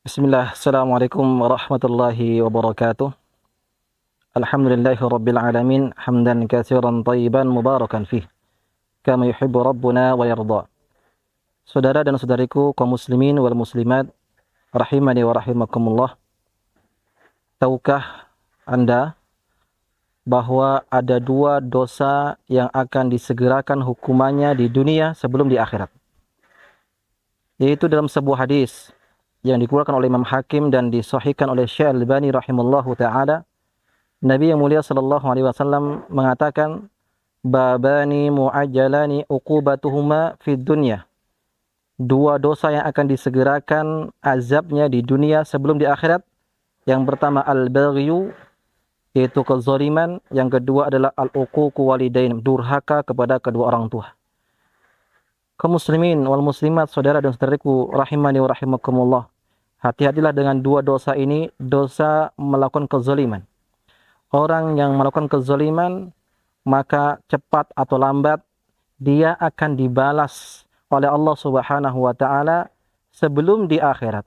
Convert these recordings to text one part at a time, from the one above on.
Bismillah, Assalamualaikum warahmatullahi wabarakatuh. Alhamdulillahi rabbil alamin, hamdan katsiran tayyiban mubarakan fih, kama yuhibbu rabbuna wa yarda. Saudara dan saudariku kaum muslimin wal muslimat, rahimani wa rahimakumullah. Tahukah Anda bahwa ada dua dosa yang akan disegerakan hukumannya di dunia sebelum di akhirat? Yaitu dalam sebuah hadis yang dikeluarkan oleh Imam Hakim dan disahihkan oleh Syekh Al-Albani rahimallahu taala. Nabi yang mulia sallallahu alaihi wasallam mengatakan, babani muajjalani uqubatuhuma fid dunya. Dua dosa yang akan disegerakan azabnya di dunia sebelum di akhirat. Yang pertama al-baghyu, yaitu kezaliman. Yang kedua adalah al-uququ walidain, durhaka kepada kedua orang tua. Kaum muslimin wal muslimat, saudara dan saudariku rahimani wa rahimakumullah. Hati-hatilah dengan dua dosa ini, dosa melakukan kezaliman. Orang yang melakukan kezaliman, maka cepat atau lambat dia akan dibalas oleh Allah Subhanahu wa taala sebelum di akhirat.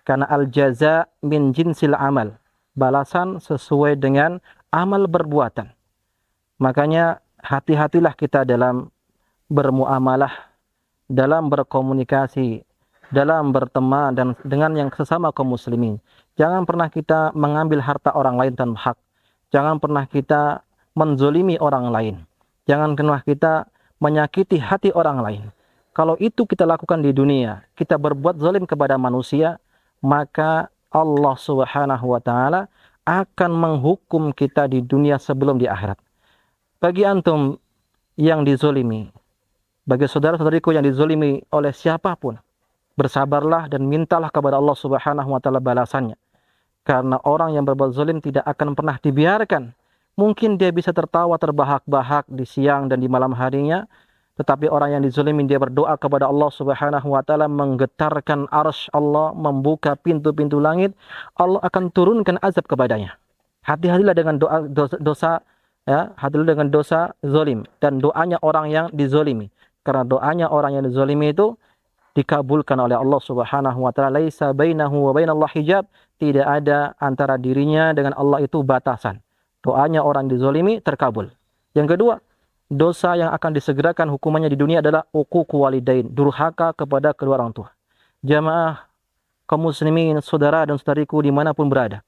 Karena al-jaza min jinsil amal. Balasan sesuai dengan amal perbuatan. Makanya hati-hatilah kita dalam bermuamalah, dalam berkomunikasi, dalam berteman dan dengan yang sesama kaum muslimin. Jangan pernah kita mengambil harta orang lain tanpa hak. Jangan pernah kita menzolimi orang lain. Jangan pernah kita menyakiti hati orang lain. Kalau itu kita lakukan di dunia, kita berbuat zalim kepada manusia, maka Allah Subhanahu wa taala akan menghukum kita di dunia sebelum di akhirat. Bagi antum yang dizolimi, bagi saudara-saudariku yang dizolimi oleh siapapun, bersabarlah dan mintalah kepada Allah Subhanahu wa taala balasannya. Karena orang yang berbuat zalim tidak akan pernah dibiarkan. Mungkin dia bisa tertawa terbahak-bahak di siang dan di malam harinya, tetapi orang yang dizalimi dia berdoa kepada Allah Subhanahu wa taala, menggetarkan arsy Allah, membuka pintu-pintu langit, Allah akan turunkan azab kepadanya. Hati-hatilah dengan dosa ya, hati-hatilah dengan dosa zalim dan doanya orang yang dizalimi. Karena doanya orang yang dizalimi itu dikabulkan oleh Allah Subhanahu wa taala. Laisa bainahu wa bainallahi hijab, tidak ada antara dirinya dengan Allah itu batasan. Doanya orang dizalimi terkabul. Yang kedua, dosa yang akan disegerakan hukumannya di dunia adalah uququ walidain, durhaka kepada kedua orang tua. Jamaah kaum muslimin, saudara dan saudariku dimanapun berada.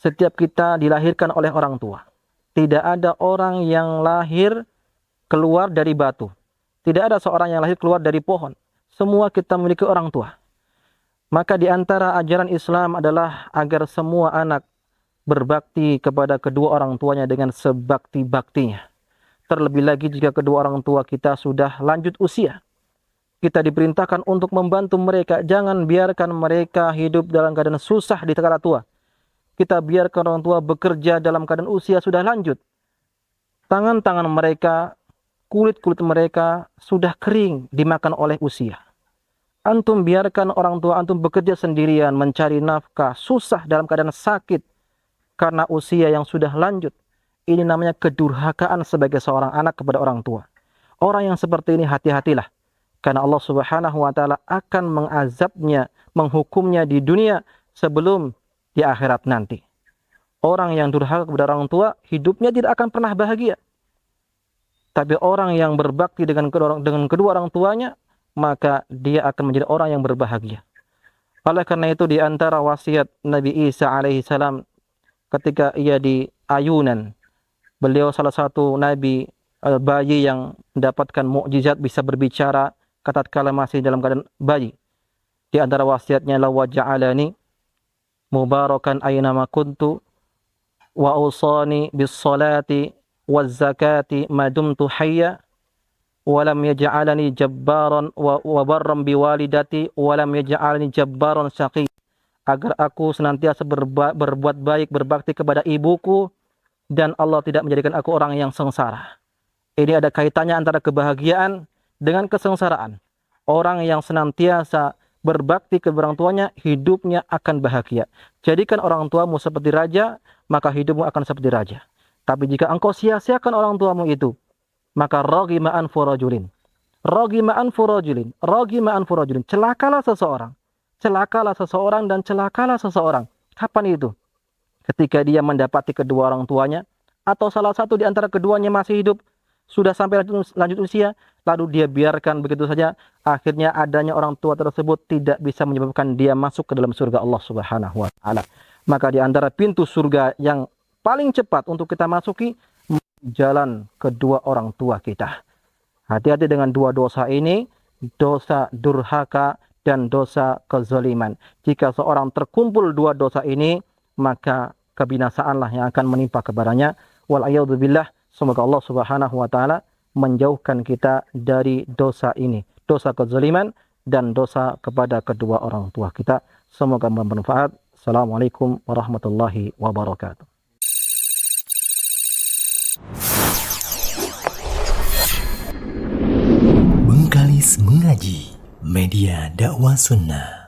Setiap kita dilahirkan oleh orang tua. Tidak ada orang yang lahir keluar dari batu. Tidak ada seorang yang lahir keluar dari pohon. Semua kita memiliki orang tua. Maka di antara ajaran Islam adalah agar semua anak berbakti kepada kedua orang tuanya dengan sebakti-baktinya. Terlebih lagi jika kedua orang tua kita sudah lanjut usia. Kita diperintahkan untuk membantu mereka. Jangan biarkan mereka hidup dalam keadaan susah di kala tua. Kita biarkan orang tua bekerja dalam keadaan usia sudah lanjut. Tangan-tangan mereka, kulit-kulit mereka sudah kering dimakan oleh usia. Antum biarkan orang tua antum bekerja sendirian, mencari nafkah, susah dalam keadaan sakit karena usia yang sudah lanjut. Ini namanya kedurhakaan sebagai seorang anak kepada orang tua. Orang yang seperti ini hati-hatilah. Karena Allah Subhanahu wa taala akan mengazabnya, menghukumnya di dunia sebelum di akhirat nanti. Orang yang durhaka kepada orang tua, hidupnya tidak akan pernah bahagia. Tapi orang yang berbakti dengan kedua orang tuanya, maka dia akan menjadi orang yang berbahagia. Oleh karena itu di antara wasiat Nabi Isa alaihi salam ketika ia di ayunan, beliau salah satu nabi bayi yang mendapatkan mukjizat bisa berbicara tatkala masih dalam keadaan bayi. Di antara wasiatnya, la waja'alani mubarakan aina ma kuntu wa awsani bis salati waz zakati ma dumtu hayya wa lam yaj'alani jabbaran wa barran biwalidati wa lam yaj'alani jabbaran syaqi. Agar aku senantiasa berbuat baik, berbakti kepada ibuku, dan Allah tidak menjadikan aku orang yang sengsara. Ini ada kaitannya antara kebahagiaan dengan kesengsaraan. Orang yang senantiasa berbakti kepada orang tuanya, hidupnya akan bahagia. Jadikan orang tuamu seperti raja, maka hidupmu akan seperti raja. Tapi jika engkau sia-siakan orang tuamu itu, maka raghima anfu rajulin. Raghima anfu rajulin. Celakalah seseorang. celakalah seseorang dan celakalah seseorang. Kapan itu? Ketika dia mendapati kedua orang tuanya, atau salah satu di antara keduanya masih hidup, sudah sampai lanjut usia, lalu dia biarkan begitu saja, akhirnya adanya orang tua tersebut tidak bisa menyebabkan dia masuk ke dalam surga Allah Subhanahu wa taala. Maka di antara pintu surga yang paling cepat untuk kita masuki, jalan kedua orang tua kita. Hati-hati dengan dua dosa ini, dosa durhaka dan dosa kezaliman. Jika seorang terkumpul dua dosa ini, maka kebinasaanlah yang akan menimpa kepadanya. Wal'ayyadzubillah, semoga Allah Subhanahu wa taala menjauhkan kita dari dosa ini, dosa kezaliman dan dosa kepada kedua orang tua kita. Semoga bermanfaat. Assalamualaikum warahmatullahi wabarakatuh. Bengkalis Mengaji, media dakwah sunnah.